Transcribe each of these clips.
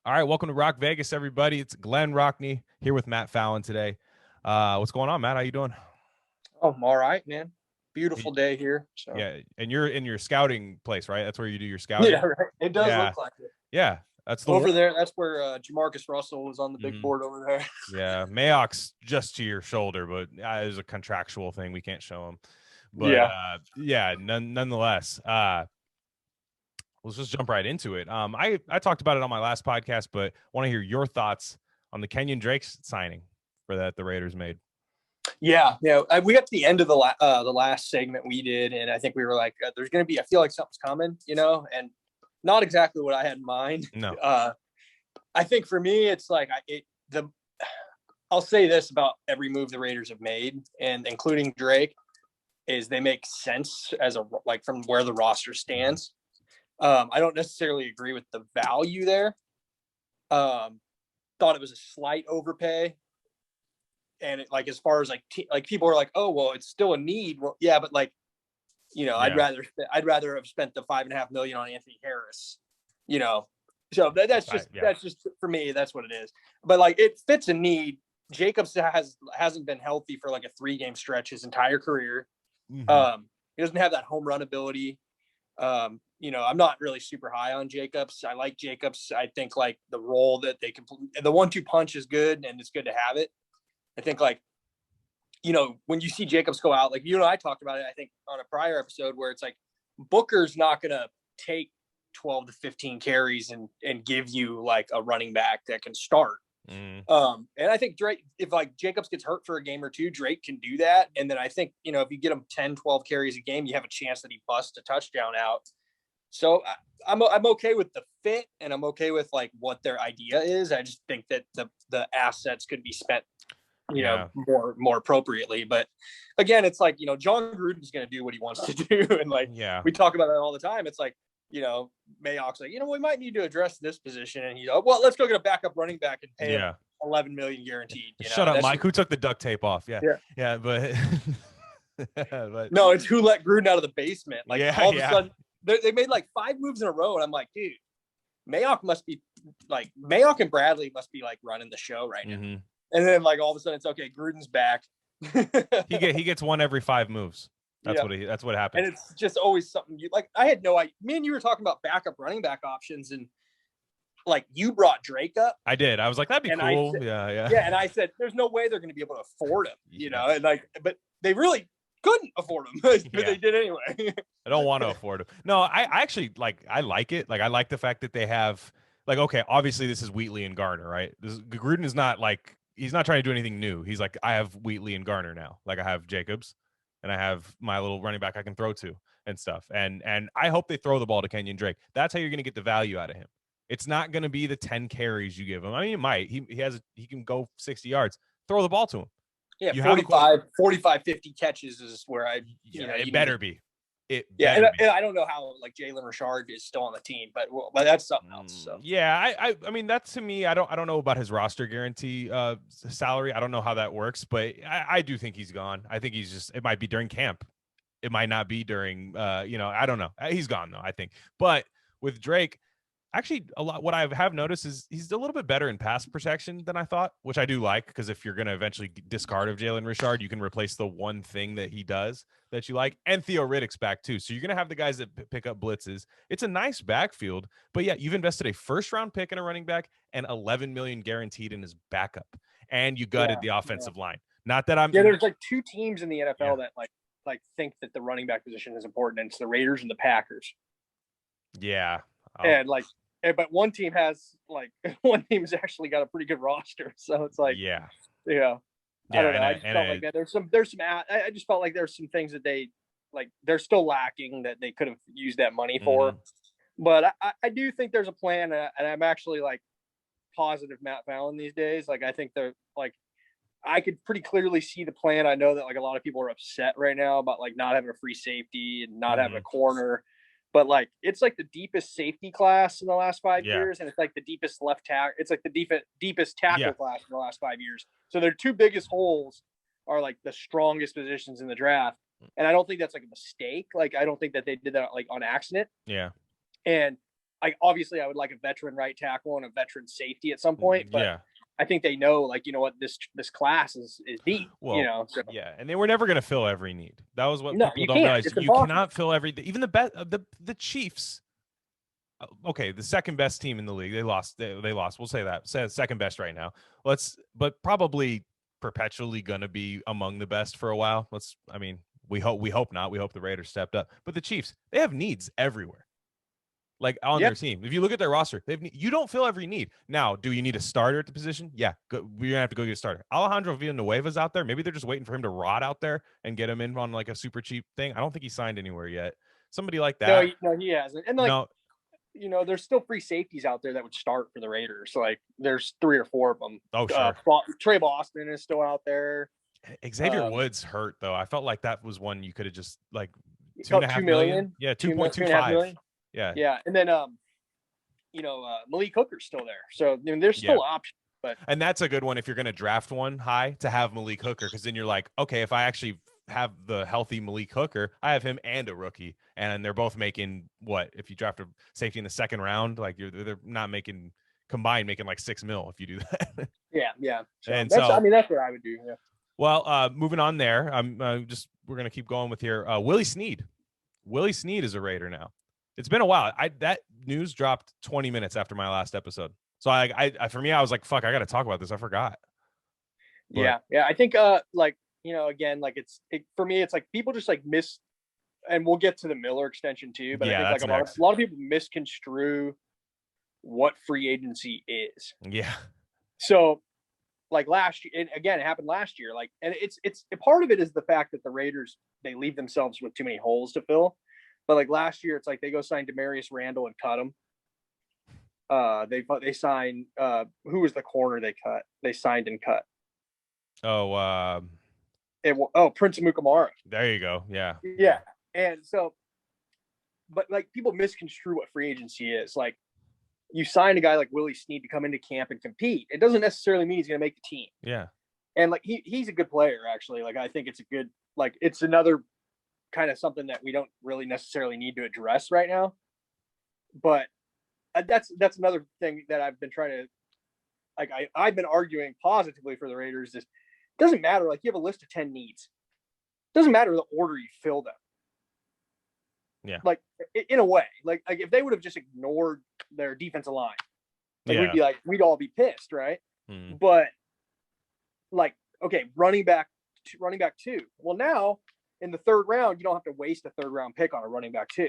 All right, welcome to Rock Vegas, everybody. It's Glen Rockney here with Matt Fallon today. What's going on, Matt? How you doing? Oh, I'm all right, man. Y- Beautiful day here. So Yeah, and you're in your scouting place, right? That's where you do your yeah, scouting. right. It does Yeah, look like it. yeah. That's the one. Over there, that's where Jamarcus Russell was on the big Mhm. board over there. Yeah, Mayock's just to your shoulder, but it's a contractual thing. We can't show him. But Yeah. yeah, nonetheless, let's just jump right into it. I talked about it on my last podcast, but want to hear your thoughts on the Kenyon Drake signing for that the Raiders made. Yeah. We got to the end of the last segment we did, and I think we were like, there's going to be, I feel like something's coming, and not exactly what I had in mind. No. I think for me, it's like, I'll say this about every move the Raiders have made, and including Drake, is they make sense from where the roster stands. I don't necessarily agree with the value there. Thought it was a slight overpay. And as far as people are like, oh, well, it's still a need. Well, yeah, but Yeah. I'd rather have spent the $5.5 million on Anthony Harris, so that's just for me. That's what it is. But it fits a need. Jacobs hasn't been healthy for a 3-game stretch his entire career. Mhm. He doesn't have that home run ability. I'm not really super high on Jacobs. I like Jacobs. I think the role that they can, the 1-2 punch is good, and it's good to have it. I think when you see Jacobs go out, I talked about it, I think on a prior episode, where it's Booker's not going to take 12 to 15 carries and give you a running back that can start. Mm. And I think Drake, if Jacobs gets hurt for a game or two, Drake can do that. And then I think, if you get him 10, 12 carries a game, you have a chance that he busts a touchdown out. So I'm okay with the fit, and I'm okay with what their idea is. I just think that the assets could be spent, more appropriately. But again, it's John Gruden's going to do what he wants to do. And we talk about that all the time. It's Mayock's we might need to address this position. And he's well, let's go get a backup running back and pay him $11 million guaranteed. Shut up, Mike. Who took the duct tape off? Yeah, but but no, it's who let Gruden out of the basement. All of a sudden they made 5 moves in a row, and I'm like, dude, Mayock and Bradley must be running the show right now. Mm-hmm. And then all of a sudden it's okay, Gruden's back. he gets one every 5 moves. That's what happened. And it's just always something I had no idea. Me and you were talking about backup running back options, and you brought Drake up. I did. I was like, that'd be cool. Yeah. And I said, there's no way they're going to be able to afford him, and but they really couldn't afford him, but they did anyway. I don't want to afford him. No, I actually I like it. I like the fact that they have okay, obviously this is Wheatley and Garner, right? Gruden is not he's not trying to do anything new. He's I have Wheatley and Garner now. I have Jacobs, and I have my little running back I can throw to and stuff. And I hope they throw the ball to Kenyon Drake. That's how you're going to get the value out of him. It's not going to be the 10 carries you give him. I mean, it might. He can go 60 yards. Throw the ball to him. Yeah, you 45, 50 catches is where it better be. And I don't know how Jalen Richard is still on the team, but that's something else. So yeah, I mean, that's, to me, I don't know about his roster guarantee salary. I don't know how that works, but I do think he's gone. I think he's just, it might be during camp. It might not be during I don't know. He's gone though, I think. But with Drake, actually, what I have noticed is he's a little bit better in pass protection than I thought, which I do like, because if you're going to eventually discard of Jalen Richard, you can replace the one thing that he does that you like. And Theo Riddick's back too. So you're going to have the guys that pick up blitzes. It's a nice backfield, but yeah, you've invested a 1st-round pick in a running back and $11 million guaranteed in his backup, and you gutted the offensive line. Not that I'm there's 2 teams in the NFL that think that the running back position is important, and it's the Raiders and the Packers. Yeah. And but one team has one team's actually got a pretty good roster, so it's I don't know. I just felt like that there's some I just felt like there's some things that they they're still lacking that they could have used that money for. But I do think there's a plan, and I'm actually positive Matt Fallon these days. I think they're I could pretty clearly see the plan. I know that a lot of people are upset right now about not having a free safety and not having a corner. But it's the deepest safety class in the last 5 years, and it's the deepest left tackle. It's the deepest tackle class in the last 5 years. So their 2 biggest holes are the strongest positions in the draft, and I don't think that's a mistake. I don't think that they did that on accident. Yeah. And obviously I would like a veteran right tackle and a veteran safety at some point, but yeah. I think they know, like, you know what, this class is deep. Well, you know, so. Yeah, and they were never going to fill every need. That was what people don't can't. realize. You cannot fill every. Even the Chiefs. Okay, the second best team in the league. They lost. They lost. We'll say that. Second best right now. But probably perpetually going to be among the best for a while. We hope not. We hope the Raiders stepped up. But the Chiefs, they have needs everywhere. Like on their team. If you look at their roster, you don't fill every need. Now, do you need a starter at the position? Yeah, we're going to have to go get a starter. Alejandro Villanueva's out there. Maybe they're just waiting for him to rot out there and get him in on like a super cheap thing. I don't think he signed anywhere yet. Somebody like that. No, he hasn't. And you know, there's still free safeties out there that would start for the Raiders. Like there's 3 or 4 of them. Oh, sure. Trey Boston is still out there. Xavier Woods hurt though. I felt like that was one you could have just like $2.5 million. Yeah, 2.25. Yeah. And then Malik Hooker's still there. So I mean, there's still options. And that's a good one if you're going to draft one high to have Malik Hooker, because then you're like, okay, if I actually have the healthy Malik Hooker, I have him and a rookie, and they're both making what? If you draft a safety in the second round, like they're not making combined making like $6 million if you do that. Yeah. So and that's what I would do. Yeah. Well, moving on there, we're gonna keep going with here. Willie Snead. Willie Snead is a Raider now. It's been a while. That news dropped 20 minutes after my last episode. So for me, I was like, fuck, I got to talk about this. I forgot. But, yeah. I think, again, like for me, it's like people just like miss, and we'll get to the Miller extension too. But I think like a lot of people misconstrue what free agency is. Yeah. So like last year, and again, it happened last year. Like, and it's part of it is the fact that the Raiders, they leave themselves with too many holes to fill. But like last year, it's like they go sign Demarius Randall and cut him. They signed who was the corner they cut? They signed and cut. Prince Amukamara. There you go. Yeah. Yeah. And so, but like people misconstrue what free agency is. Like you sign a guy like Willie Snead to come into camp and compete. It doesn't necessarily mean he's going to make the team. Yeah. And like he's a good player actually. Like I think it's it's another kind of something that we don't really necessarily need to address right now. But that's another thing that I've been trying to, like, I've been arguing positively for the Raiders. Is it doesn't matter. Like you have a list of 10 needs. It doesn't matter the order you fill them. Yeah. Like in a way, like if they would have just ignored their defensive line, we'd all be pissed. Right. Mm. But like, okay, running back 2. Well, now in the 3rd round, you don't have to waste a 3rd round pick on a running back 2.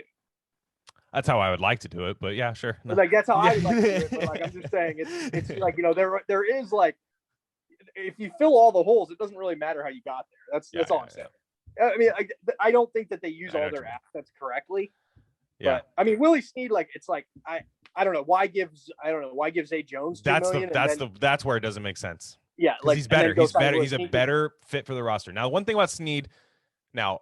That's how I would like to do it, but yeah, sure. No. Like that's how I would like to do it. But like I'm just saying, it's like there is like if you fill all the holes, it doesn't really matter how you got there. That's all I'm saying. I mean, I don't think that they use all their assets correctly. Yeah. But I mean, Willie Snead, like it's like I don't know why gives Zay Jones $2 million. That's where it doesn't make sense. Yeah, like he's better. He's a better fit for the roster. Now, one thing about Snead. Now,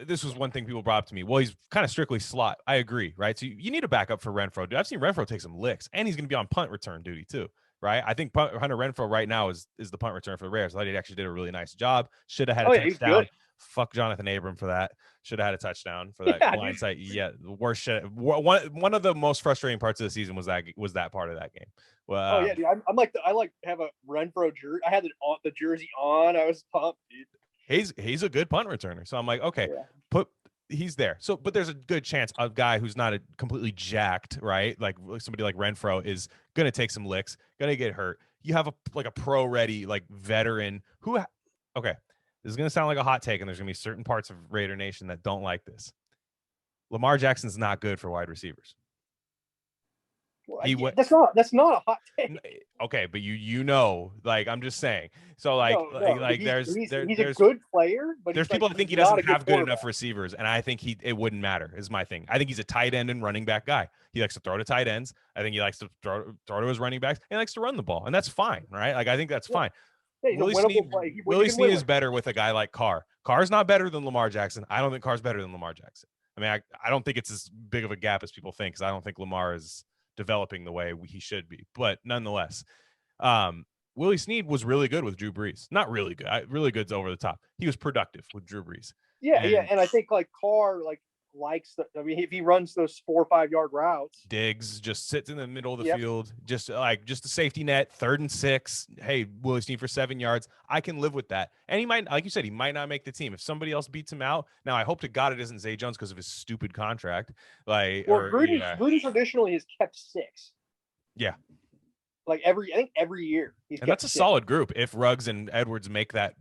this was one thing people brought up to me. Well, he's kind of strictly slot. I agree, right? So you need a backup for Renfrow. Dude, I've seen Renfrow take some licks, and he's going to be on punt return duty too, right? I think Hunter Renfrow right now is the punt return for the Raiders. I thought he actually did a really nice job. Should have had a touchdown. Fuck Jonathan Abram for that. Should have had a touchline for that blindside. Yeah, the worst shit. One of the most frustrating parts of the season was that part of that game. Well, dude, I like have a Renfrow jersey. I had the jersey on. I was pumped, dude. He's a good punt returner. So I'm like, okay, he's there. So, but there's a good chance a guy who's not completely jacked, right? Like somebody like Renfrow is going to take some licks, going to get hurt. You have a pro ready, like veteran okay, this is going to sound like a hot take, and there's going to be certain parts of Raider Nation that don't like this. Lamar Jackson's not good for wide receivers. Well, that's not a hot take. Okay, but like I'm just saying. So he's a good player, but there's people that think he doesn't have good enough receivers, and I think it wouldn't matter. Is my thing. I think he's a tight end and running back guy. He likes to throw to tight ends. I think he likes to throw to his running backs. And he likes to run the ball, and that's fine, right? Like I think that's fine. Yeah, Willie Snead is better with a guy like Carr. Carr's not better than Lamar Jackson. I don't think Carr's better than Lamar Jackson. I mean, I don't think it's as big of a gap as people think, because I don't think Lamar is developing the way he should be. But nonetheless, Willie Snead was really good with Drew Brees. Not really good. Really good's over the top. He was productive with Drew Brees. Yeah, and I think like Carr, like likes if he runs those 4 or 5 yard routes. Diggs just sits in the middle of the field, just a safety net, 3rd and 6. Hey, Willie Snead for 7 yards. I can live with that. And he might, like you said, he might not make the team. If somebody else beats him out, now I hope to God it isn't Zay Jones because of his stupid contract. Gruden traditionally has kept 6. Yeah. Like every year. And that's a solid group. If Ruggs and Edwards make that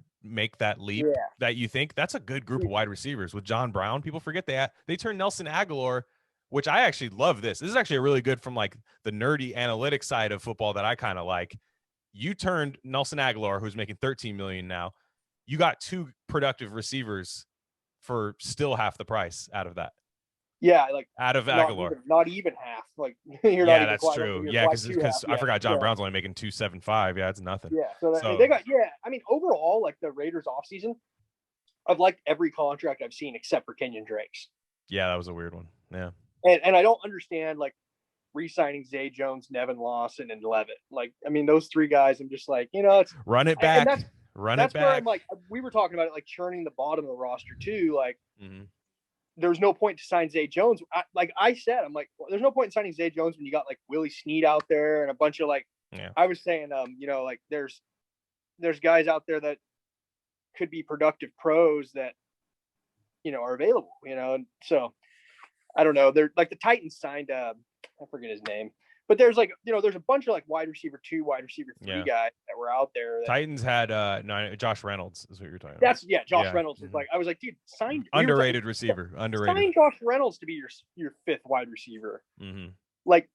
leap that you think, that's a good group of wide receivers with John Brown. People forget they turned Nelson Aguilar, which I actually love. This is actually a really good from like the nerdy analytics side of football that I kind of like. You turned Nelson Aguilar, who's making $13 million now. You got 2 productive receivers for still half the price out of that. Yeah, like out of Aguilar, not even half. Like you're not even that's true. Yeah, because I forgot John Brown's only making $275. Yeah, it's nothing. Yeah, so they got. Yeah, I mean, overall, like the Raiders offseason, I've liked every contract I've seen except for Kenyon Drake's. Yeah, that was a weird one. Yeah, and I don't understand like re-signing Zay Jones, Nevin Lawson, and Levitt. Like, I mean, those 3 guys. I'm just like, it's run it back. That's where I'm like, we were talking about it, like churning the bottom of the roster too. Like. Mm-hmm. There's no point to sign Zay Jones. I'm like, well, there's no point in signing Zay Jones when you got like Willie Snead out there and a bunch of I was saying, like there's guys out there that could be productive pros that, are available, and so I don't know. They're like the Titans signed, I forget his name, but there's like, there's a bunch of like wide receiver 2, wide receiver 3 guys that were out there. Titans had Josh Reynolds is what you're talking about. Josh Reynolds is like, I was like, dude, underrated receiver. Underrated. Sign Josh Reynolds to be your 5th wide receiver. Mm-hmm. Like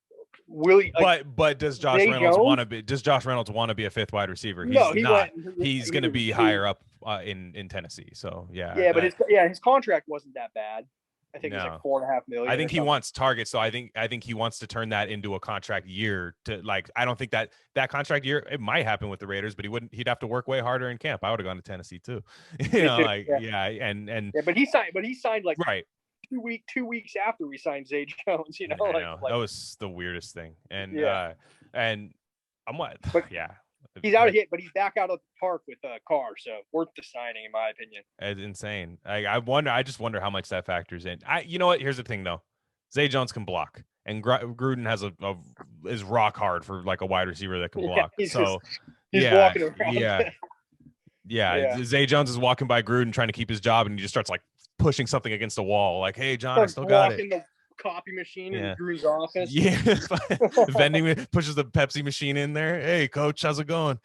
Willie. But does Josh Reynolds want to be? Does Josh Reynolds want to be a 5th wide receiver? He's not. He's going to be higher up in Tennessee. So yeah. Yeah, but his contract wasn't that bad. I think it's like $4.5 million. I think he wants targets, so I think he wants to turn that into a contract year. To like, I don't think that contract year it might happen with the Raiders, but he'd have to work way harder in camp. I would have gone to Tennessee too. But he signed like right 2 weeks after we signed Zay Jones. That was the weirdest thing, and I'm what, He's out of hit, but he's back out of the park with a car, so worth the signing, in my opinion. It's insane. I just wonder how much that factors in. You know what? Here's the thing, though. Zay Jones can block, and Gruden is rock hard for like a wide receiver that can block. He's walking around. Yeah. Zay Jones is walking by Gruden trying to keep his job, and he just starts like pushing something against the wall. Like, hey, John, I still got it. The copy machine in Gruden's office. Yeah, vending pushes the Pepsi machine in there. Hey, coach, how's it going?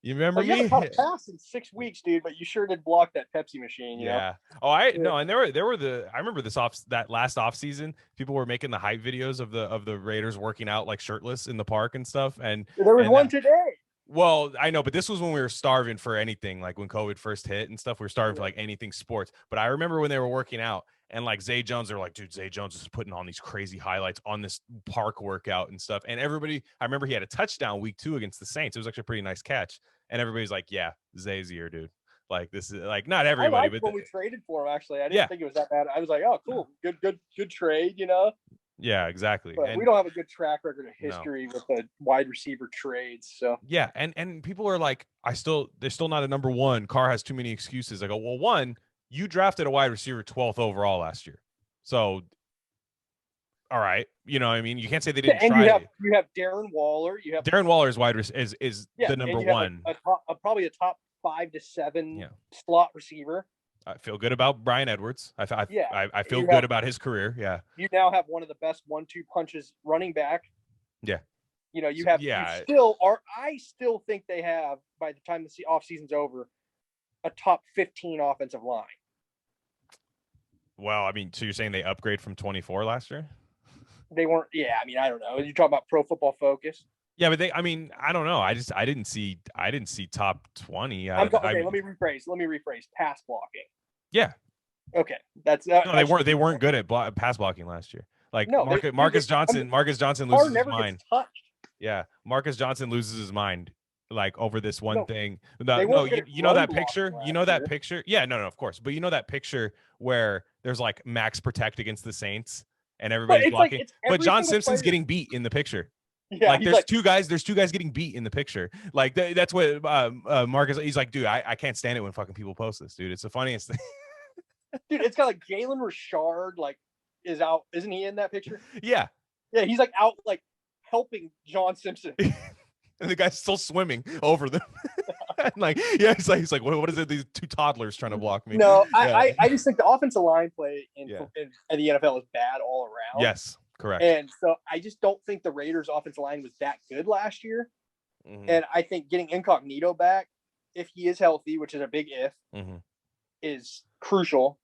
You remember me? You haven't caught a pass in 6 weeks, dude, but you sure did block that Pepsi machine. You know? Oh, no, and there were I remember that last off season, people were making the hype videos of the Raiders working out like shirtless in the park and stuff. And there was one today. Well, I know, but this was when we were starving for anything, like when COVID first hit and stuff. We were starving for like anything sports. But I remember when they were working out. And like Zay Jones, they're like, dude, Zay Jones is putting on these crazy highlights on this park workout and stuff. And everybody, I remember he had a touchdown week 2 against the Saints. It was actually a pretty nice catch. And everybody's like, yeah, Zay's here, dude. Like this is like not everybody, but when we traded for him, actually, I didn't think it was that bad. I was like, oh, cool, good trade, you know. Yeah, exactly. But we don't have a good track record of history with the wide receiver trades. So yeah, and people are like, they're still not a number 1. Carr has too many excuses. I go, well, one. You drafted a wide receiver 12th overall last year. So, all right. You know what I mean? You can't say they didn't try. You have Darren Waller. Darren Waller's wide receiver is the number 1. Probably a top 5 to 7 slot receiver. I feel good about Bryan Edwards. I feel good about his career. Yeah. You now have one of the best 1-2 punches running back. Yeah. You know, you have I still think they have, by the time the offseason's over, a top 15 offensive line. Well, I mean, so you're saying they upgrade from 24 last year? They weren't. Yeah, I mean, I don't know. You're talking about Pro Football Focus. Yeah, but I mean, I don't know. I didn't see top 20. Let me rephrase. Pass blocking. Yeah. Okay, that's no. They weren't good at pass blocking last year. Like Marcus Johnson loses his mind. Yeah, Marcus Johnson loses his mind. Like over this one thing. You know that picture? You know that picture? Yeah, no, of course. But you know that picture where there's like max protect against the Saints and everybody's blocking. But John Simpson's getting beat in the picture. Yeah, like there's two guys getting beat in the picture. Like that's what Marcus, he's like, dude, I can't stand it when fucking people post this, dude. It's the funniest thing. Dude, it's got like Jalen Richard, like is out. Isn't he in that picture? Yeah. Yeah, he's like out like helping John Simpson. And the guy's still swimming over them. Like, yeah, he's like, what is it? These two toddlers trying to block me. No, yeah. I just think the offensive line play in the NFL is bad all around. Yes, correct. And so I just don't think the Raiders' offensive line was that good last year. And I think getting Incognito back, if he is healthy, which is a big if, is crucial.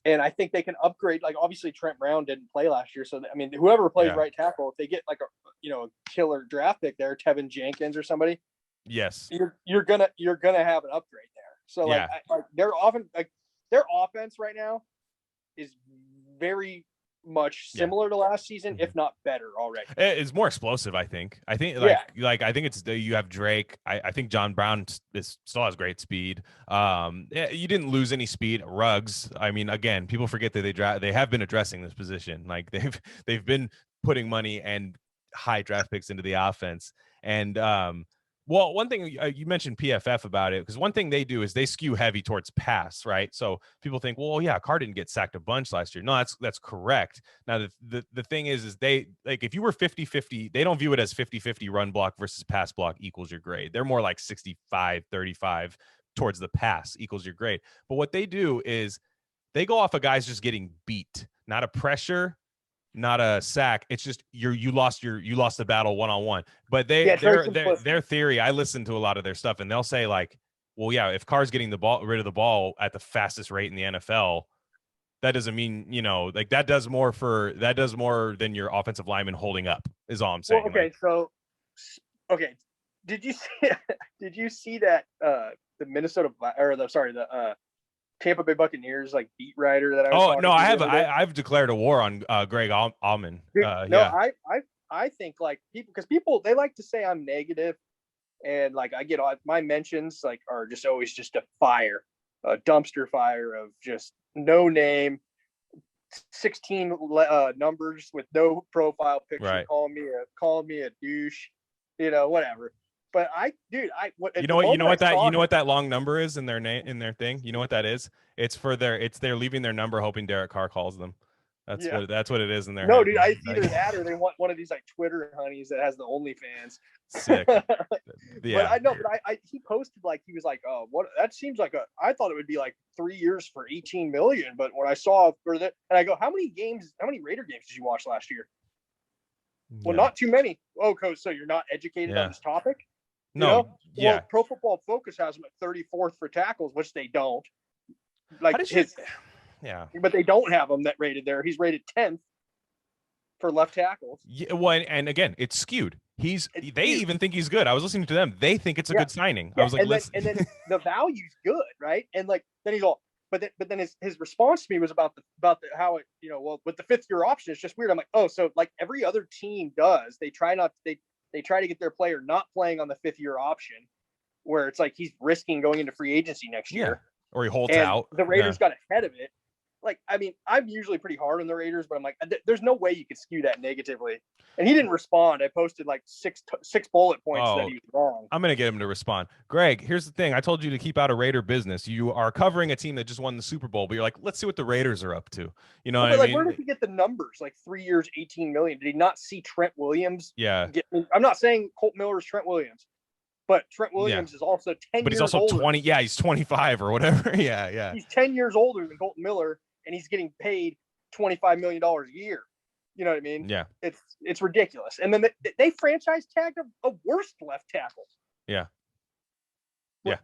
And I think they can upgrade. Like, obviously Trent Brown didn't play last year, so I mean, whoever plays right tackle, if they get like a killer draft pick there, Tevin Jenkins or somebody, yes, you're gonna have an upgrade there. So like their offense right now is very much similar to last season, if not better already. It's more explosive, I think. I think I think it's you have Drake. I think John Brown still has great speed. You didn't lose any speed. Ruggs. I mean, again, people forget that they have been addressing this position. Like they've been putting money and high draft picks into the offense. And well, one thing you mentioned PFF about it, because one thing they do is they skew heavy towards pass, right? So people think, well, yeah, Carr didn't get sacked a bunch last year. No, that's correct. Now, the thing is they, like, if you were 50-50, they don't view it as 50-50 run block versus pass block equals your grade. They're more like 65-35 towards the pass equals your grade. But what they do is they go off of guys just getting beat, not a pressure, not a sack. It's just you lost the battle one-on-one. But their theory, I listen to a lot of their stuff, and they'll say like, well, yeah, if Carr's getting rid of the ball at the fastest rate in the NFL, that doesn't mean, like that does more than your offensive lineman holding up, is all I'm saying. Well, did you see that the Tampa Bay Buccaneers like beat writer that I was talking to? I've declared a war on Greg Allman. I think like people they like to say I'm negative, and like I get my mentions like are just always just a dumpster fire of just no name, 16 numbers with no profile picture, right. calling me a douche, whatever. But you know what that long number is in their name, in their thing. You know what that is? It's they're leaving their number hoping Derek Carr calls them. That's what it is in there. No, dude, it's either that or they want one of these like Twitter honeys that has the OnlyFans. Sick. Yeah. But I know, but he posted like he was like, oh, what? That seems like I thought it would be like 3 years for 18 million, but when I saw for that, and I go, how many Raider games did you watch last year? Well, not too many. Oh, coach, so you're not educated on this topic? No, Well, Pro Football Focus has him at 34th for tackles, which they don't. Like but they don't have him that rated there. He's rated 10th for left tackles. Yeah, well, and again, it's skewed. They even think he's good. I was listening to them. They think it's a good signing. I was like, and then the value's good, right? And like then he's all, but then his response to me was about how it, with the 5th year option, it's just weird. I'm like, oh, so like every other team does, they try to get their player not playing on the 5th year option, where it's like he's risking going into free agency next year. Or he holds out. The Raiders got ahead of it. Like, I mean, I'm usually pretty hard on the Raiders, but I'm like, there's no way you could skew that negatively. And he didn't respond. I posted like six bullet points that he was wrong. I'm going to get him to respond. Greg, here's the thing. I told you to keep out of Raider business. You are covering a team that just won the Super Bowl, but you're like, let's see what the Raiders are up to. You know what I mean? Where did he get the numbers? Like 3 years, 18 million. Did he not see Trent Williams? Yeah. I'm not saying Kolton Miller is Trent Williams, but Trent Williams is also 10 years older. But he's also 20. Yeah, he's 25 or whatever. Yeah. He's 10 years older than Kolton Miller, and he's getting paid $25 million a year. You know what I mean? Yeah. It's ridiculous. And then they franchise tagged a worst left tackle. Yeah.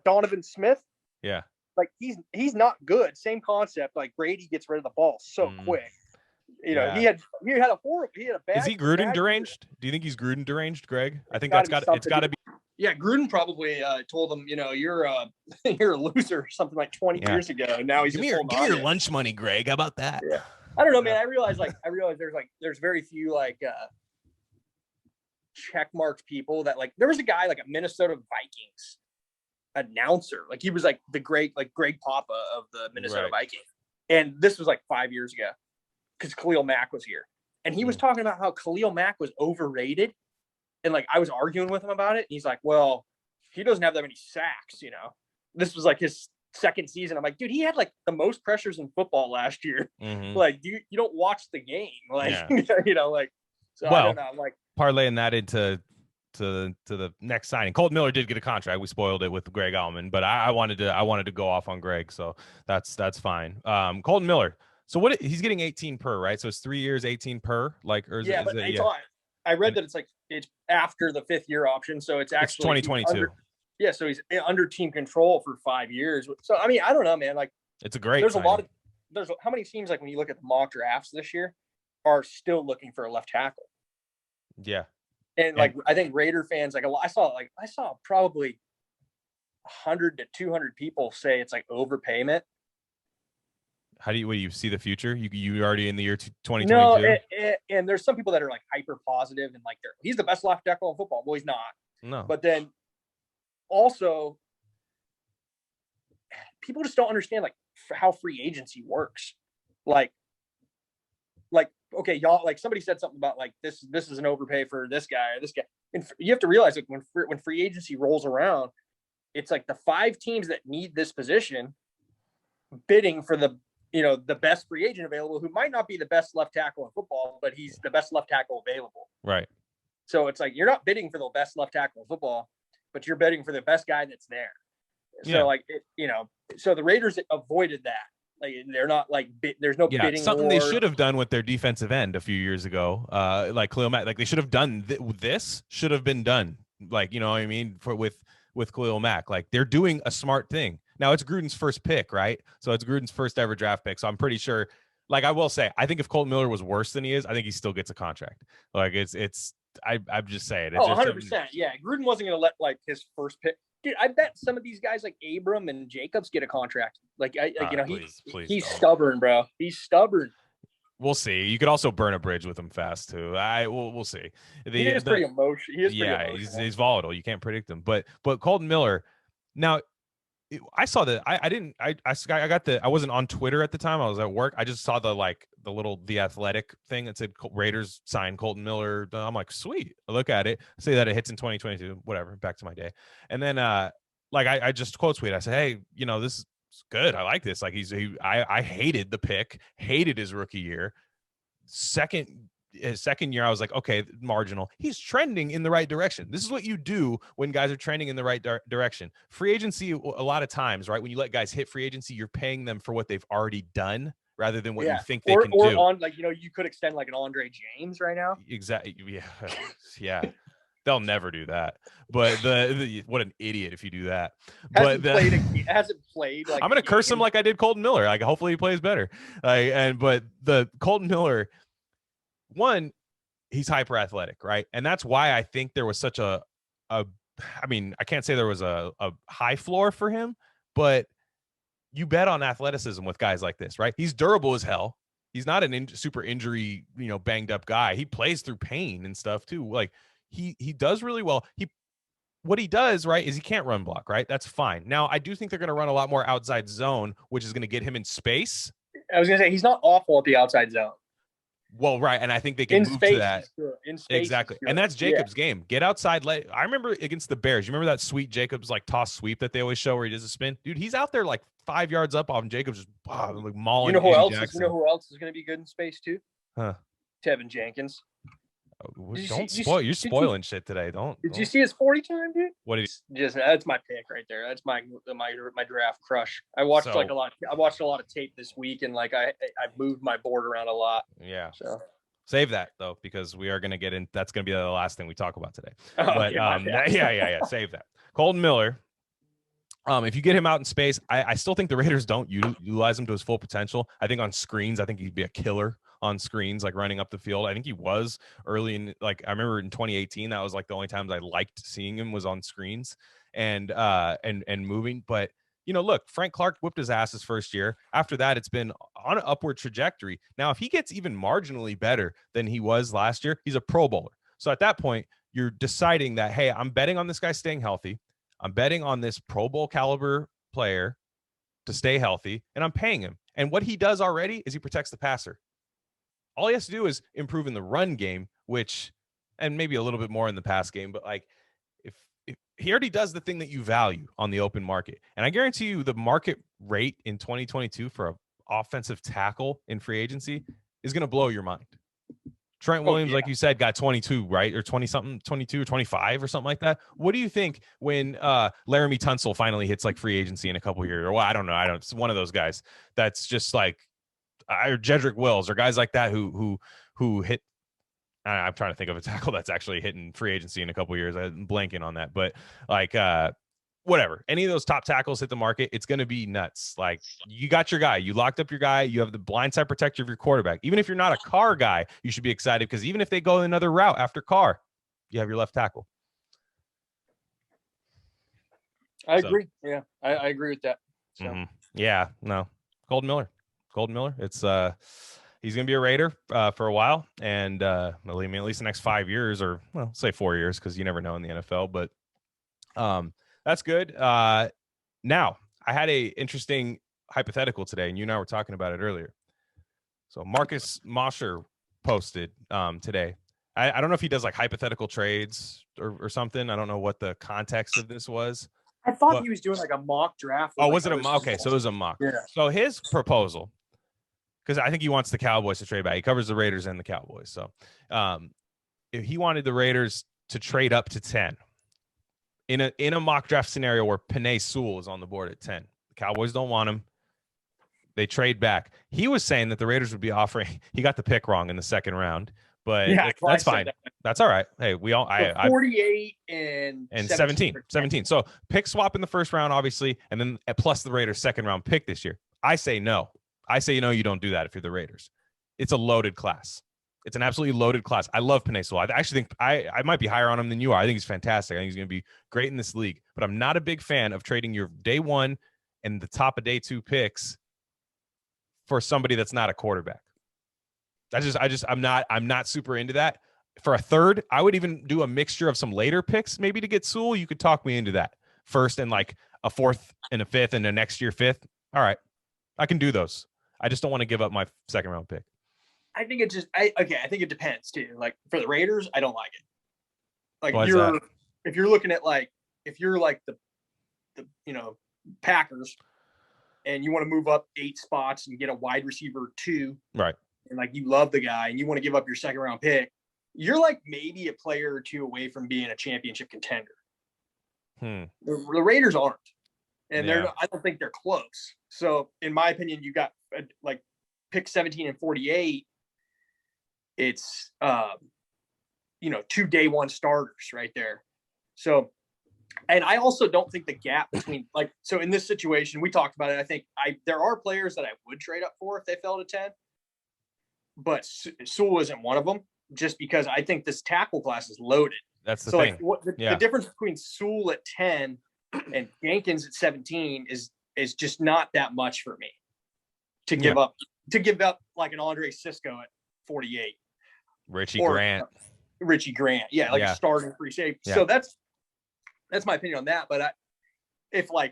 Donovan Smith. Yeah. Like he's not good. Same concept. Like Brady gets rid of the ball so quick. He had a bad. Is he Gruden deranged? Do you think he's Gruden deranged, Greg? I think it's got to be. Yeah, Gruden probably told him, you're a loser or something like 20 years ago. And now he's give me your lunch money, Greg. How about that? Yeah. I don't know, man. I realize there's very few like checkmarked people that like there was a guy like a Minnesota Vikings announcer. Like he was like the great like Greg Papa of the Minnesota Vikings. And this was like 5 years ago because Khalil Mack was here. And he was talking about how Khalil Mack was overrated. And like I was arguing with him about it. And he's like, well, he doesn't have that many sacks, This was like his second season. I'm like, dude, he had like the most pressures in football last year. Mm-hmm. Like, you don't watch the game, like, like. So well, I don't know. I'm like parlaying that into the next signing. Kolton Miller did get a contract. We spoiled it with Greg Allman, but I wanted to go off on Greg, so that's fine. Kolton Miller. So what he's getting 18 per, right? So it's 3 years, 18 per, like, or is yeah, it, but it's I read that it's after the 5th year option, so it's actually 2022. Yeah, so he's under team control for 5 years. So I mean, I don't know, man. Like, it's a great. There's how many teams, like when you look at the mock drafts this year, are still looking for a left tackle. Yeah, and like I think Raider fans, like I saw probably 100 to 200 people say it's like overpayment. What do you see the future? You already in the year 2022? No, and there's some people that are like hyper positive and like he's the best left tackle in football. Well, he's not. No. But then also, people just don't understand like how free agency works. Like okay, y'all, like somebody said something about like this is an overpay for this guy or this guy, and you have to realize that when free agency rolls around, it's like the 5 teams that need this position bidding for the best free agent available, who might not be the best left tackle in football, but he's the best left tackle available. Right. So it's like you're not bidding for the best left tackle in football, but you're bidding for the best guy that's there. So so the Raiders avoided that. Like, they're not like there's no bidding. Something they should have done with their defensive end a few years ago, like Khalil Mack. Like, they should have done this. Should have been done. Like, you know what I mean, with Khalil Mack. Like, they're doing a smart thing. Now it's Gruden's first pick, right? So it's Gruden's first ever draft pick. So I'm pretty sure. Like, I will say, I think if Kolton Miller was worse than he is, I think he still gets a contract. Like, I'm just saying. It's 100%. Yeah, Gruden wasn't going to let like his first pick. Dude, I bet some of these guys like Abram and Jacobs get a contract. Like, he's stubborn, bro. He's stubborn. We'll see. You could also burn a bridge with him fast too. We'll see. He is pretty emotional. He's volatile. You can't predict him. But Kolton Miller. Now, I saw that. I wasn't on Twitter at the time. I was at work. I just saw the Athletic thing that said Raiders signed Kolton Miller. I'm like, sweet. I look at it. I say that it hits in 2022. Whatever. Back to my day. And then I just quote tweet. I said, hey, this is good. I like this. Like, I hated the pick. Hated his rookie year. His second year, I was like, okay, marginal. He's trending in the right direction. This is what you do when guys are trending in the right direction. Free agency, a lot of times, right? When you let guys hit free agency, you're paying them for what they've already done rather than what you think they can do. Or you could extend like an Andre James right now. Exactly. Yeah. Yeah. They'll never do that. But what an idiot if you do that. Hasn't played. Like, I'm gonna curse him like I did Kolton Miller. Like, hopefully he plays better. But the Kolton Miller. One, he's hyper athletic, right? And that's why I think there was such I mean, I can't say there was a high floor for him, but you bet on athleticism with guys like this, right? He's durable as hell. He's not an super injury, banged up guy. He plays through pain and stuff too. Like, he does really well. What he does, right, is he can't run block, right? That's fine. Now, I do think they're going to run a lot more outside zone, which is going to get him in space. I was going to say, he's not awful at the outside zone. Well, right, and I think they can move to that. In space, exactly, and that's Jacobs' game. Get outside. I remember against the Bears. You remember that sweet Jacobs like toss sweep that they always show where he does a spin? Dude, he's out there like 5 yards up on Jacobs, just like mauling. You know who else is going to be good in space too? Huh? Tevin Jenkins. Don't spoil. You're spoiling shit today. Did you see his 40 time, dude? What did that's my pick right there. That's my draft crush. I watched a lot. I watched a lot of tape this week, and like I moved my board around a lot. Yeah. So save that though, because we are going to get in. That's going to be the last thing we talk about today. Save that. Kolton Miller. If you get him out in space, I still think the Raiders don't utilize him to his full potential. I think on screens, I think he'd be a killer on screens, like running up the field. I think he was early in, like, I remember in 2018, that was like the only times I liked seeing him was on screens and moving. But, look, Frank Clark whipped his ass his first year. After that, it's been on an upward trajectory. Now, if he gets even marginally better than he was last year, he's a Pro Bowler. So at that point, you're deciding that, hey, I'm betting on this guy staying healthy. I'm betting on this Pro Bowl caliber player to stay healthy, and I'm paying him. And what he does already is he protects the passer. All he has to do is improve in the run game, and maybe a little bit more in the pass game, but like if he already does the thing that you value on the open market, and I guarantee you the market rate in 2022 for an offensive tackle in free agency is going to blow your mind. Trent Williams, like you said, got 22, right? Or 20 something, 22 or 25 or something like that. What do you think when Laramie Tunsil finally hits like free agency in a couple of years? Or well, I don't know. It's one of those guys that's just like, or Jedrick Wills or guys like that who hit. I'm trying to think of a tackle that's actually hitting free agency in a couple of years. I'm blanking on that, but like, whatever, any of those top tackles hit the market, it's going to be nuts. Like, you got your guy, you locked up your guy, you have the blindside protector of your quarterback. Even if you're not a Carr guy, you should be excited because even if they go another route after Carr, you have your left tackle. I agree. Yeah, I agree with that. So. Yeah, no, Kolton Miller. It's he's going to be a Raider for a while, and at least the next 5 years, or well, say 4 years, because you never know in the NFL. But that's good. Now, I had a interesting hypothetical today, and you and I were talking about it earlier. So Marcus Mosher posted today. I don't know if he does like hypothetical trades or something. I don't know what the context of this was. I thought he was doing like a mock draft. Oh, was it a mock? Okay, so it was a mock. Yeah. So his proposal, because I think he wants the Cowboys to trade back. He covers the Raiders and the Cowboys. So if he wanted the Raiders to trade up to 10 in a mock draft scenario where Penei Sewell is on the board at 10, the Cowboys don't want him. They trade back. He was saying that the Raiders would be offering. He got the pick wrong in the second round, but that's fine. That's all right. Hey, we all 48 and 17. So pick swap in the first round, obviously, and then plus the Raiders' second round pick this year. I say no. You don't do that if you're the Raiders. It's a loaded class. It's an absolutely loaded class. I love Penei Sewell. I actually think I might be higher on him than you are. I think he's fantastic. I think he's going to be great in this league. But I'm not a big fan of trading your day one and the top of day two picks for somebody that's not a quarterback. I'm not super into that. For a third, I would even do a mixture of some later picks maybe to get Sewell. You could talk me into that. First and like a fourth and a fifth and a next year fifth. All right. I can do those. I just don't want to give up my second round pick. I think it just I think it depends too. Like for the Raiders, I don't like it. Like if you're looking at like if you're like the Packers and you want to move up 8 spots and get a wide receiver 2, right? And like you love the guy and you want to give up your second round pick, you're like maybe a player or two away from being a championship contender. The Raiders aren't, and I don't think they're close. So in my opinion, you got like pick 17 and 48. It's 2 day one starters right there. So, and I also don't think the gap between so in this situation, we talked about it. I think there are players that I would trade up for if they fell to 10, but Sewell isn't one of them just because I think this tackle class is loaded. That's the thing. The difference between Sewell at 10 and Jenkins at 17 is just not that much for me to give up like an Andre Sisco at 48. Richie Grant. Yeah. Like a starting free safety. Yeah. So that's my opinion on that. But if a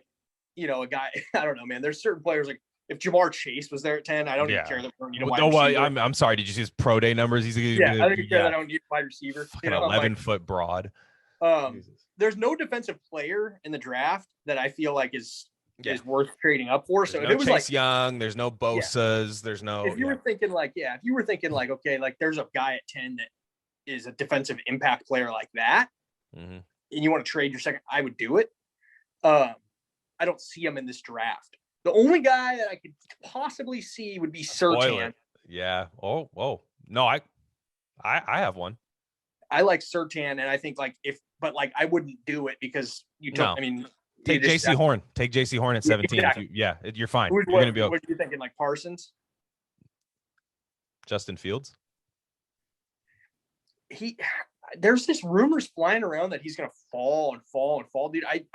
guy, I don't know, man, there's certain players like if Jamar Chase was there at 10, I don't even care that we don't need a wide receiver. I'm sorry. Did you see his pro day numbers? I don't even care that I don't need a wide receiver. Fucking 11-foot broad. There's no defensive player in the draft that I feel like is worth trading up for. So if it was Chase Young, there's no Bosa's, there's no. If you were thinking okay, like there's a guy at 10 that is a defensive impact player like that, and you want to trade your second, I would do it. I don't see him in this draft. The only guy that I could possibly see would be Surtain. Yeah. Oh. No, I have one. I like Surtain, and I think I wouldn't do it because take JC Horn. Take JC Horn at 17. Exactly. You're fine. You're going to be okay. What are you thinking? Like Parsons? Justin Fields? There's this rumors flying around that he's going to fall, dude. I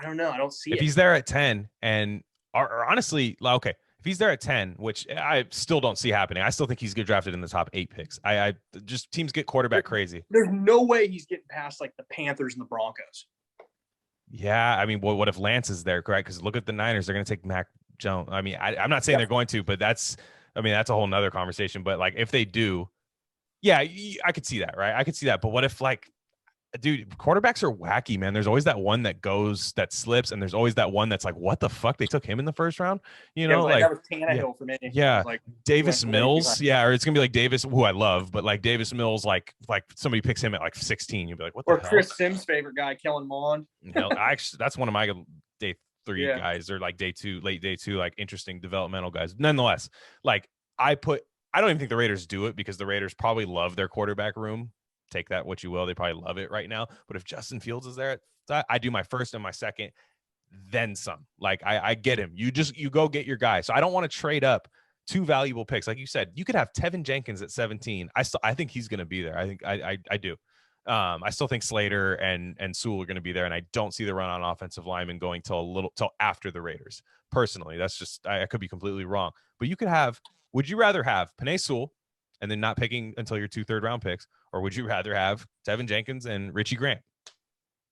don't know. I don't see it. If he's there at 10 and or honestly, okay, if he's there at 10, which I still don't see happening, I still think he's get drafted in the top 8 picks. I just teams get quarterback crazy. There's no way he's getting past like the Panthers and the Broncos. Yeah, I mean, what if Lance is there, correct? Because look at the Niners; they're going to take Mac Jones. I mean, I'm not saying they're going to, but that's a whole nother conversation. But like, if they do, yeah, I could see that, right? I could see that. But what if Dude, quarterbacks are wacky, man. There's always that one that slips, and there's always that one that's like, what the fuck? They took him in the first round, like that was Tannehill for me. Yeah, like Davis Mills, or it's gonna be like Davis, who I love, but like Davis Mills, like somebody picks him at like 16, you'll be like, what the hell? Or Chris Sims' favorite guy, Kellen Mond. That's one of my day 3 guys, or like late day 2, like interesting developmental guys. Nonetheless, like I don't even think the Raiders do it because the Raiders probably love their quarterback room. Take that what you will. They probably love it right now. But if Justin Fields is there, I do my first and my second, then some. Like I get him. You go get your guy. So I don't want to trade up 2 valuable picks. Like you said, you could have Tevin Jenkins at 17. I think he's going to be there. I think I do. I still think Slater and Sewell are going to be there, and I don't see the run on offensive lineman going till after the Raiders. Personally, that's just I could be completely wrong. But you could have. Would you rather have Penei Sewell and then not picking until your 2 third-round picks, or would you rather have Tevin Jenkins and Richie Grant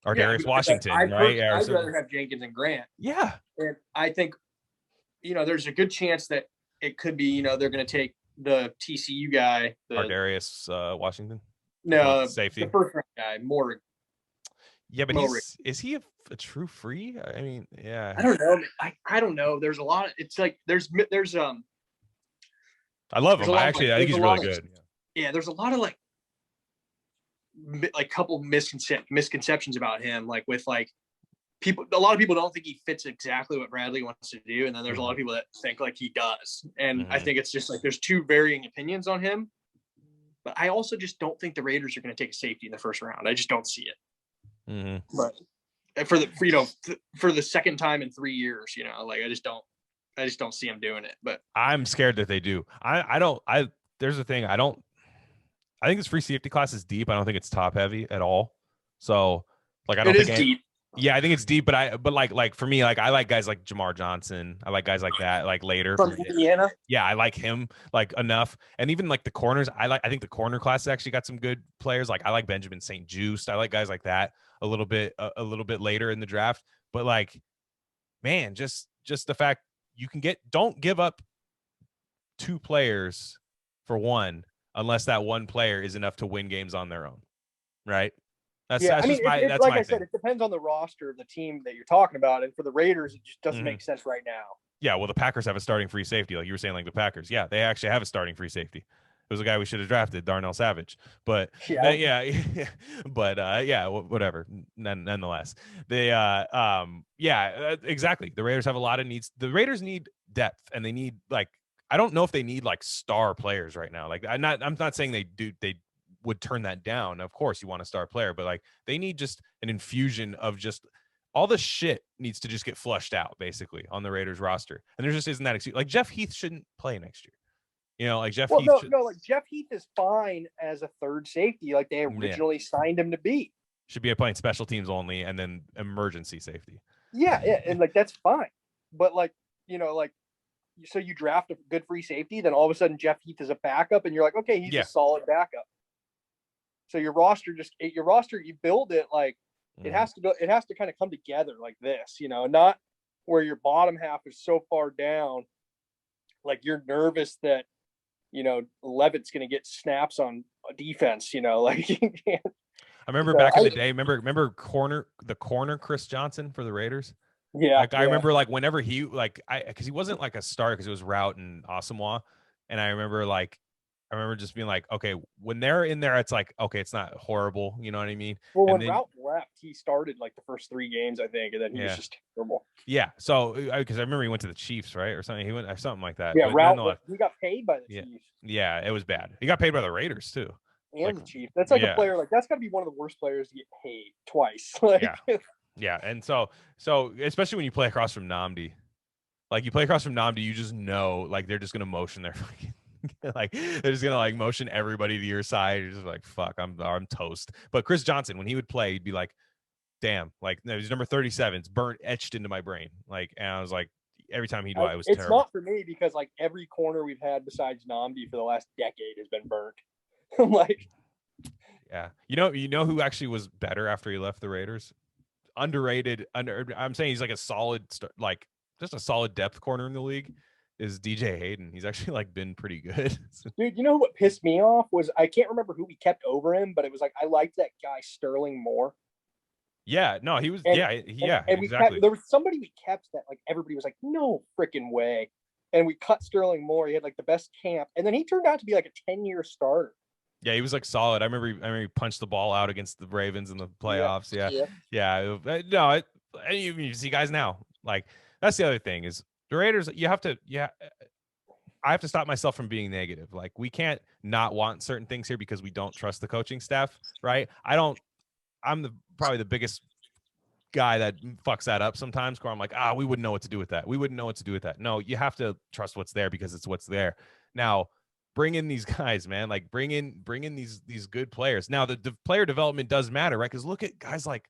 or Darius Washington? I'd rather have Jenkins and Grant. Yeah, and I think there's a good chance that it could be they're going to take the TCU guy, Darius Washington. No, safety, the first round guy, Morrig. Yeah, but is he a true free? I mean, yeah. I don't know. I don't know. There's a lot. It's like there's I love him. I think he's really good. Yeah, there's a lot of like couple misconceptions about him. Like with like people, a lot of people don't think he fits exactly what Bradley wants to do, and then there's a lot of people that think like he does. And I think it's just like there's 2 varying opinions on him. But I also just don't think the Raiders are going to take a safety in the first round. I just don't see it. But for the second time in 3 years, like I just don't see him doing it. But I'm scared that they do. There's a thing. I think this free safety class is deep. I don't think it's top heavy at all. So like I don't think it's deep. Yeah, I think it's deep, but like for me, like I like guys like Jamar Johnson. I like guys like that, like later from Indiana. Yeah, I like him like enough. And even like the corners, I think the corner class actually got some good players. Like I like Benjamin St. Juste. I like guys like that a little bit later in the draft. But like, man, just the fact you can don't give up 2 players for one unless that one player is enough to win games on their own, right? That's like I said, it depends on the roster of the team that you're talking about. And for the Raiders, it just doesn't make sense right now. Yeah, well, the Packers have a starting free safety, like you were saying, like the Packers. Yeah, they actually have a starting free safety. It was a guy we should have drafted, Darnell Savage. But whatever. Nonetheless, they exactly. The Raiders have a lot of needs. The Raiders need depth, and they need like I don't know if they need like star players right now. Like I'm not saying they would turn that down. Of course you want a star player, but like they need just an infusion of just all the shit needs to just get flushed out basically on the Raiders roster. And there just isn't that excuse. Like Jeff Heath shouldn't play next year. Like Jeff Heath. Like Jeff Heath is fine as a third safety, like they originally signed him to be. Should be playing special teams only and then emergency safety. Yeah, and like that's fine. But like, so you draft a good free safety, then all of a sudden Jeff Heath is a backup, and you're like, okay, he's a solid backup. So your roster, you build it like it has to kind of come together like this, not where your bottom half is so far down, like you're nervous that, Levitt's going to get snaps on defense, like you can't. I remember back in the day, remember the corner Chris Johnson for the Raiders. Yeah. Like I remember like whenever he because he wasn't like a star because it was Route and Asamoah. And I remember just being like, okay, when they're in there, it's like, okay, it's not horrible. You know what I mean? Well, when Route left, he started like the first 3 games, I think, and then he was just terrible. Yeah. So, because I remember he went to the Chiefs, right? Or something. He went something like that. Yeah, Route, he got paid by the Chiefs. Yeah, it was bad. He got paid by the Raiders too. And the Chiefs. That's like a player, like that's got to be one of the worst players to get paid twice. Yeah. And so especially when you play across from Nnamdi, like you play across from Nnamdi, you just know, like they're just going to motion their fucking like they're just gonna like motion everybody to your side. You're just like, fuck, I'm toast. But Chris Johnson, when he would play, he'd be like, damn, like he's number 37. It's etched into my brain. Like, and I was like, every time he'd do it was terrible. It's not for me because like every corner we've had besides Nnamdi for the last decade has been burnt. Like, yeah, you know who actually was better after he left the Raiders? Underrated. I'm saying he's like a solid, like just a solid depth corner in the league. is DJ Hayden. He's actually like been pretty good. Dude, you know what pissed me off was I can't remember who we kept over him, but it was like I liked that guy Sterling more. Yeah, no, he was. And, yeah, and we exactly. kept, there was somebody we kept that like everybody was like, no freaking way. And we cut Sterling more. He had like the best camp, and then he turned out to be like a 10-year starter. Yeah, he was like solid. I remember he punched the ball out against the Ravens in the playoffs. Yeah. No, you see guys now. Like that's the other thing is the Raiders. You have to. Yeah, I have to stop myself from being negative. Like we can't not want certain things here because we don't trust the coaching staff, right? I'm probably the biggest guy that fucks that up sometimes, where I'm like, we wouldn't know what to do with that. We wouldn't know what to do with that. No, you have to trust what's there because it's what's there. Now, bring in these guys, man. Like bring in these good players. Now, the player development does matter, right? Because look at guys like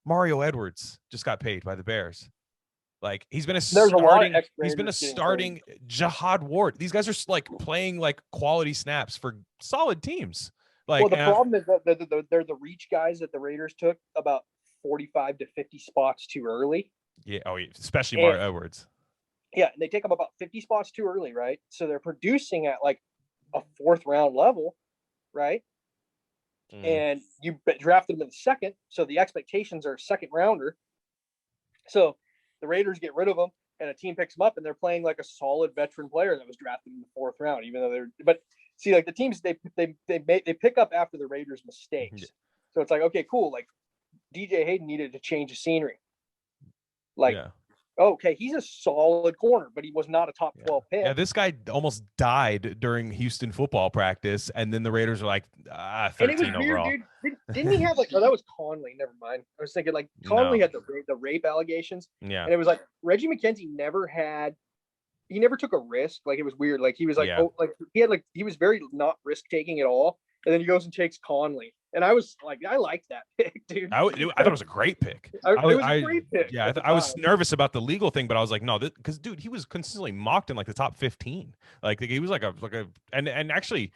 Mario Edwards just got paid by the Bears. Like he's been a starting Jihad Ward. These guys are like playing like quality snaps for solid teams. Like, well, the problem is that they're the reach guys that the Raiders took about 45 to 50 spots too early. Yeah. Oh, yeah. Especially Mario Edwards. Yeah, and they take them about 50 spots too early, right? So they're producing at like a 4th round level, right? And you drafted them in the 2nd, so the expectations are a 2nd rounder. So the Raiders get rid of them, and a team picks them up, and they're playing like a solid veteran player that was drafted in the 4th round, even though they're. But see, like the teams they pick up after the Raiders' mistakes. So it's like, okay, cool. Like DJ Hayden needed to change the scenery. Like, okay, he's a solid corner, but he was not a top 12 pick. Yeah, this guy almost died during Houston football practice, and then the Raiders are like, 13 and it was overall. Weird, dude. Didn't he have like? Oh, that was Conley. Never mind. I was thinking like Conley had the rape allegations. Yeah, and it was like Reggie McKenzie never took a risk. Like it was weird. Like he was like, he was very not risk taking at all. And then he goes and takes Conley. And I was like, I liked that pick, dude. I thought it was a great pick. It was a great pick. Yeah, I was nervous about the legal thing, but I was like, no, because dude, he was consistently mocked in like the top 15. Like he was and actually,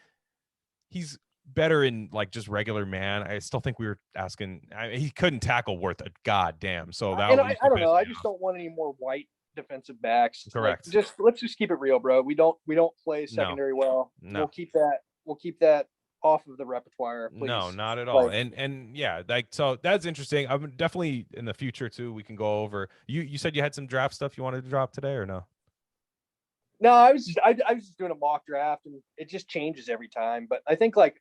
he's better in like just regular man. I still think we were asking. He couldn't tackle worth a goddamn. So that I don't know. I just don't want any more white defensive backs. Correct. Like, let's just keep it real, bro. We don't play secondary well. No. We'll keep that off of the repertoire, please. No, not at all. And yeah, like so that's interesting. I'm definitely in the future too. We can go over. You said you had some draft stuff you wanted to drop today, or no? No, I was just doing a mock draft, and it just changes every time. But I think I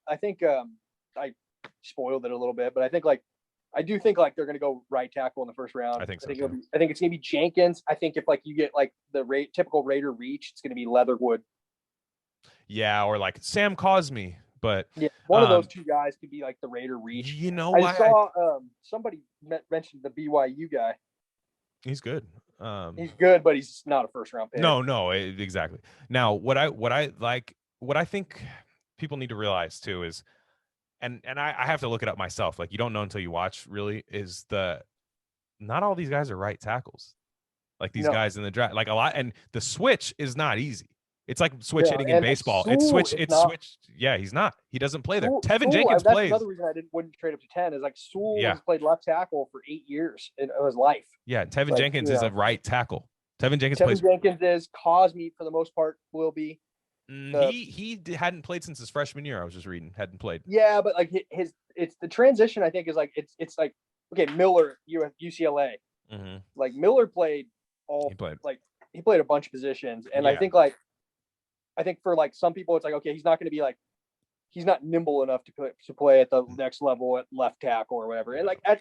spoiled it a little bit, but I do think they're going to go right tackle in the 1st round. I think so. I think it's going to be Jenkins. I think if you get like the typical Raider reach, it's going to be Leatherwood. Yeah, or like Sam Cosme. But yeah, one of those two guys could be like the Raider reach. You know, I saw somebody mentioned the BYU guy. He's good. He's good, but he's not a 1st round pick. No, exactly. Now, what I think people need to realize too is, and I have to look it up myself. Like you don't know until you watch. Really, is not all these guys are right tackles. Like these guys in the draft, like a lot, and the switch is not easy. It's like switch hitting in baseball. It's switched. Yeah, he's not. He doesn't play there. Tevin Jenkins plays. That's another reason I wouldn't trade up to 10 is like Sewell has played left tackle for 8 years in his life. Yeah, Tevin Jenkins is a right tackle. Tevin Jenkins is. Cosme for the most part will be. He hadn't played since his freshman year. I was just reading. Hadn't played. Yeah, but like it's the transition. I think is like it's like okay, Miller, UCLA. Mm-hmm. Like Miller played all. He played a bunch of positions, and I think for like some people, it's like, okay, he's not going to be like, he's not nimble enough to play at the next level at left tackle or whatever. And like, I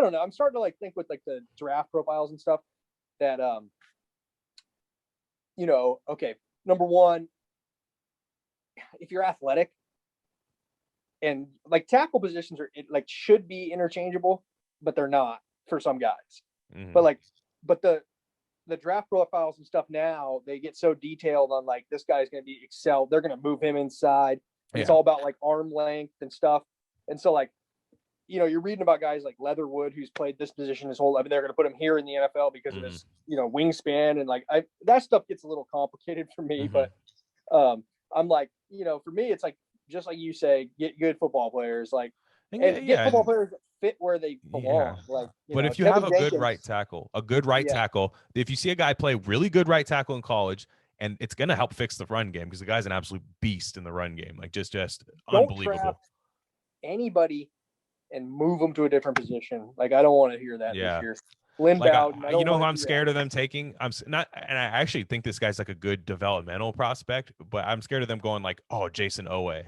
don't know. I'm starting to like think with like the draft profiles and stuff that, okay, number one, if you're athletic and like tackle positions should be interchangeable, but they're not for some guys. Mm-hmm. But the draft profiles and stuff now, they get so detailed on like this guy's going to be excel. They're going to move him inside. It's all about like arm length and stuff. And so like, you're reading about guys like Leatherwood, who's played this position his whole life. They're going to put him here in the NFL because of his, wingspan. And like, that stuff gets a little complicated for me, but I'm like, for me, it's like, just like you say, get good football players, like, and get football players that fit where they belong. Like, but if you have a good right tackle, if you see a guy play really good right tackle in college and it's gonna help fix the run game because the guy's an absolute beast in the run game, like just don't unbelievable. Draft anybody and move them to a different position. Like I don't want to hear that this year. Lynn Bowden, you know who I'm scared of them taking? I'm not, and I actually think this guy's like a good developmental prospect, but I'm scared of them going like, oh, Jason Owe.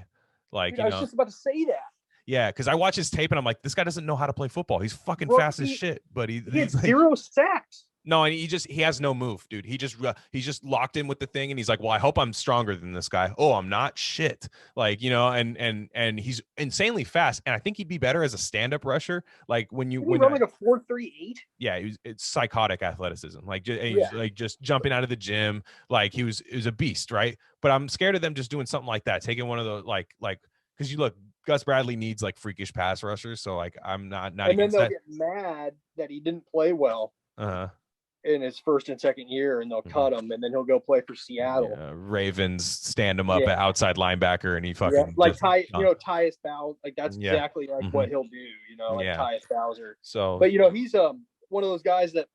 Like, dude, I was just about to say that. Yeah, because I watch his tape and I'm like, this guy doesn't know how to play football. He's fucking fast as shit, but he had 0 sacks. No, and he has no move, dude. He's just locked in with the thing, and he's like, well, I hope I'm stronger than this guy. Oh, I'm not, shit. Like, and he's insanely fast, and I think he'd be better as a stand-up rusher. Like when you run like a 4.38. Yeah, it's psychotic athleticism. Like he's like just jumping out of the gym. Like he was a beast, right? But I'm scared of them just doing something like that, taking one of those like because you look. Gus Bradley needs like freakish pass rushers, so like I'm not. And then they'll get mad that he didn't play well in his first and second year, and they'll cut him, and then he'll go play for Seattle. Yeah, Ravens stand him up at outside linebacker, and he fucking like Tyus Bowser. Like that's exactly like what he'll do. Like Tyus Bowser. So, but he's one of those guys that.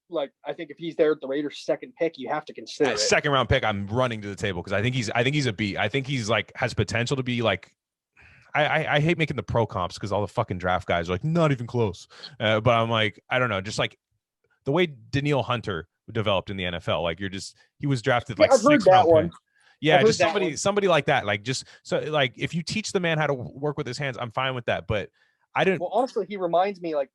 Like I think if he's there at the Raiders' second pick, you have to consider it. Second round pick. I'm running to the table because I think he's a B. I think he's like has potential to be like. I hate making the pro comps because all the fucking draft guys are like not even close. But I'm like, I don't know, just like the way Danielle Hunter developed in the NFL. Like he was drafted like 6th round pick. Yeah, just somebody like that. Like just so like if you teach the man how to work with his hands, I'm fine with that. But I didn't. Well, honestly, he reminds me like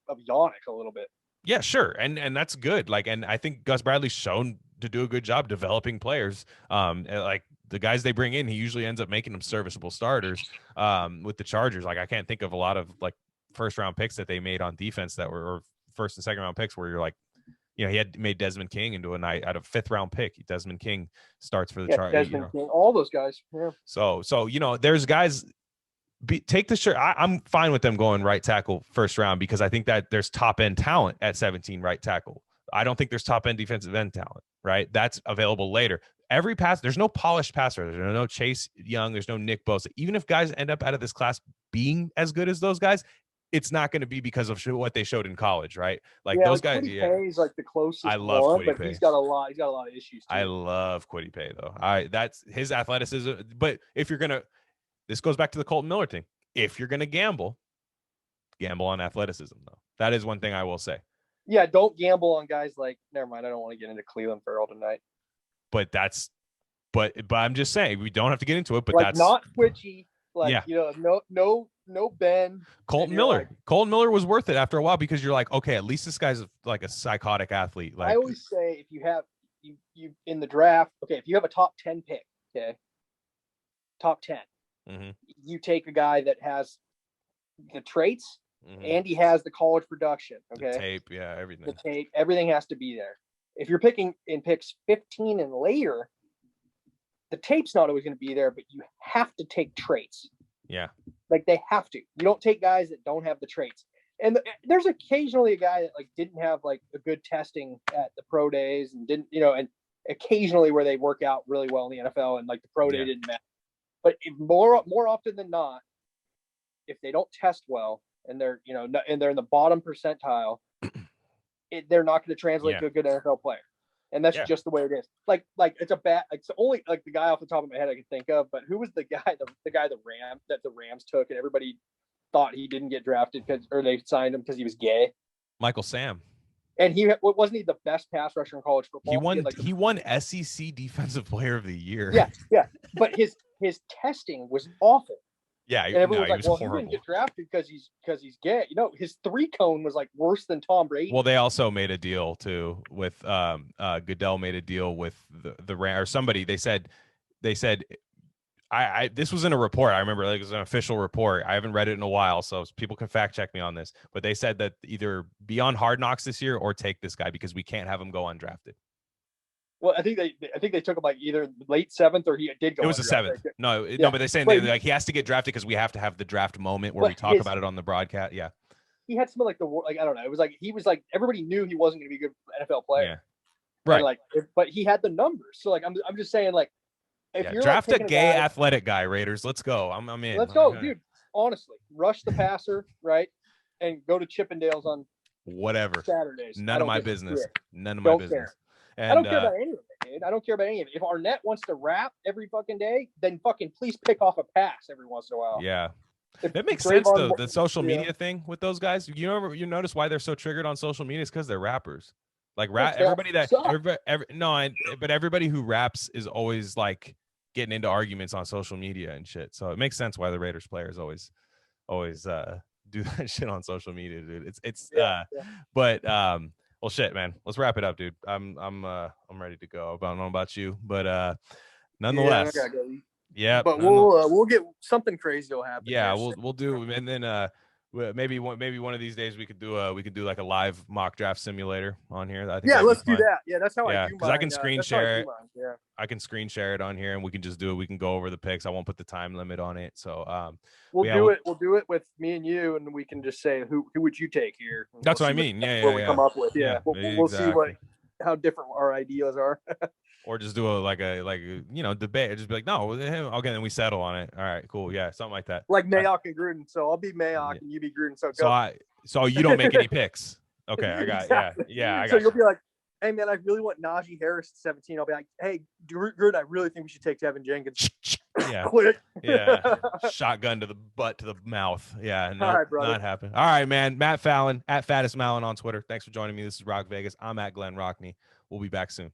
of Yannick a little bit. Yeah, sure, and that's good. Like, and I think Gus Bradley's shown to do a good job developing players. Like the guys they bring in, he usually ends up making them serviceable starters. With the Chargers, like I can't think of a lot of like first round picks that they made on defense that were or first and second round picks where you're like, he had made Desmond King into a night out of 5th round pick. Desmond King starts for the Chargers. Desmond King, all those guys. Yeah. So there's guys. Take the shirt. I'm fine with them going right tackle first round because I think that there's top end talent at 17 right tackle. I don't think there's top end defensive end talent, right? That's available later. Every pass, there's no polished passer. There's no Chase Young. There's no Nick Bosa. Even if guys end up out of this class being as good as those guys, it's not going to be because of what they showed in college, right? Like those guys. Kwity Paye is like the closest. I love Kwity Paye. He's got a lot of issues too. I love Kwity Paye though. That's his athleticism. But if you're gonna. This goes back to the Kolton Miller thing. If you're going to gamble on athleticism, though. That is one thing I will say. Yeah, don't gamble on guys like, never mind, I don't want to get into Cleveland Farrell tonight. But I'm just saying, we don't have to get into it, but like that's not twitchy. Like, no Ben. Colton Miller. Like, Colton Miller was worth it after a while because you're like, okay, at least this guy's like a psychotic athlete. Like I always say, if you have you in the draft, okay, if you have a top 10 pick, okay, top 10. You take a guy that has the traits and he has the college production. Okay. The tape, everything. The tape, everything has to be there. If you're picking in picks 15 and later, the tape's not always going to be there, but you have to take traits. Yeah. Like they have to. You don't take guys that don't have the traits. And there's occasionally a guy that like didn't have like a good testing at the pro days and didn't, and occasionally where they work out really well in the NFL and like the pro day didn't matter. But more often than not, if they don't test well and they're in the bottom percentile, they're not going to translate to a good NFL player, and that's just the way it is. Like it's a bad. It's only like the guy off the top of my head I can think of. But who was the guy the Rams took, and everybody thought he didn't get drafted or they signed him because he was gay? Michael Sam. And wasn't he the best pass rusher in college football? He won SEC Defensive Player of the Year. Yeah. But his testing was awful. Yeah, and everyone was like, he didn't get drafted because he's gay. His 3-cone was like worse than Tom Brady. Well, they also made a deal too with Goodell made a deal with the Rams or somebody. They said I this was in a report. I remember it was an official report. I haven't read it in a while, so people can fact check me on this. But they said that either be on Hard Knocks this year or take this guy because we can't have him go undrafted. Well, I think they took him like either late 7th or he did go. It was the 7th. No, but they're saying like he has to get drafted because we have to have the draft moment where we talk about it on the broadcast. Yeah. He had some I don't know. It was like he was like everybody knew he wasn't going to be a good NFL player. Yeah. Right. And but he had the numbers. So like I'm just saying like if you're draft a gay athletic guy, Raiders. Let's go. I'm in. Let's go, dude. Honestly, rush the passer, right, and go to Chippendales on whatever Saturdays. None of my business. None of my business. And, I don't care about any of it. dude. I don't care about any of it. If Arnett wants to rap every fucking day, then fucking please pick off a pass every once in a while. Yeah. That makes sense though. The social media thing with those guys. You notice why they're so triggered on social media is because they're rappers. Like everybody but everybody who raps is always like getting into arguments on social media and shit. So it makes sense why the Raiders players always do that shit on social media, dude. But well, shit, man. Let's wrap it up, dude. I'm ready to go. I don't know about you, but nonetheless. Yeah, but we'll get something crazy will happen. Yeah, we'll do, and then maybe one of these days we could do like a live mock draft simulator on here. I think let's do that. Yeah, that's how I do. Because I can screen share it. Yeah, I can screen share it on here, and we can just do it. We can go over the picks. I won't put the time limit on it. So we'll do it. We'll do it with me and you, and we can just say who would you take here. That's what I mean. What we come up with. We'll see how different our ideas are. Or just do a debate. Just be like, no, okay, then we settle on it. All right, cool, yeah, something like that. Like Mayock and Gruden. So I'll be Mayock and you be Gruden. So you don't make any picks. Okay, I got exactly. Yeah. I got. So you'll be like, hey man, I really want Najee Harris at 17. I'll be like, hey, Gruden, I really think we should take Tevin Jenkins. Yeah. Quick. Yeah. Shotgun to the butt to the mouth. Yeah. No, all right, brother. Not happening. All right, man. Matt Fallon at Fattest Malin on Twitter. Thanks for joining me. This is Rock Vegas. I'm at Glen Rockney. We'll be back soon.